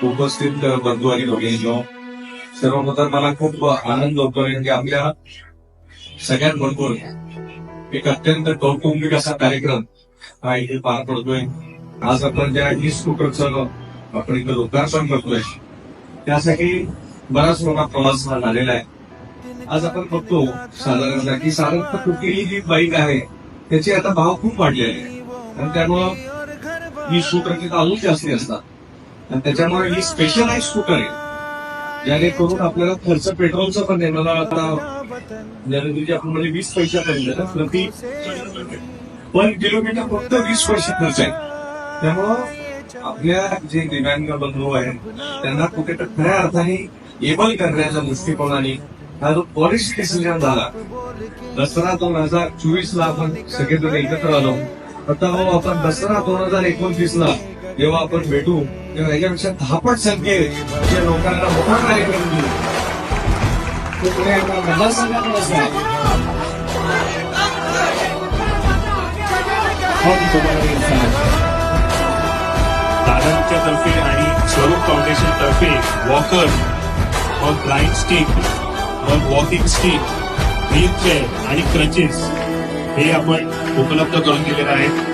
उपस्थित बंधू आणि भगिनींनो, सर्वप्रथम मला खूप आनंद होतोय की आपल्या सगळ्यांबरोबर एक अत्यंत कौटुंबिक असा कार्यक्रम हा इथे पार पडतोय. आज आपण ज्या ई स्कूटरचं आपण इथं लोकार्पण करतोय त्यासाठी बराच मोठा प्रवास हा झालेला आहे. आज आपण बघतो साधारणतः की साधारणतः कुठलीही जी बाईक आहे त्याचे आता भाव खूप वाढलेले आहेत आणि त्यामुळं ई स्कूटरचे तर अजून जास्ती असतात आणि त्याच्यामुळे ही स्पेशलाइज स्कूटर आहे जेणेकरून आपल्याला खर्च पेट्रोलचा पण येणार आता जनतेची आपण म्हणजे 20 पैशापर्यंत प्रति पर किलोमीटर फक्त 20 पैसे खर्च आहे. त्यामुळं आपल्या जे दिव्यांग बंधू आहेत त्यांना कुठे तर खऱ्या अर्थाने एबल करण्याच्या दृष्टिकोनाने हा जो पॉलिसी डिसिजन झाला दसरा 2024 ला आपण सगळेजण एकत्र आलो. आता आपण दसरा 2029 ला जेव्हा आपण भेटू तेव्हा याच्यापेक्षा 10 संख्येत लोकांना मोठा कार्यक्रम देऊ. तो पुढे आता मतदारसंघात असणार. दादांच्या तर्फे आणि स्वरूप फाउंडेशन तर्फे वॉकर, मग ब्लाइंड स्टिक, मग वॉकिंग स्टिक, व्हीलचेअर आणि क्रचेस हे आपण उपलब्ध करून दिलेले आहेत.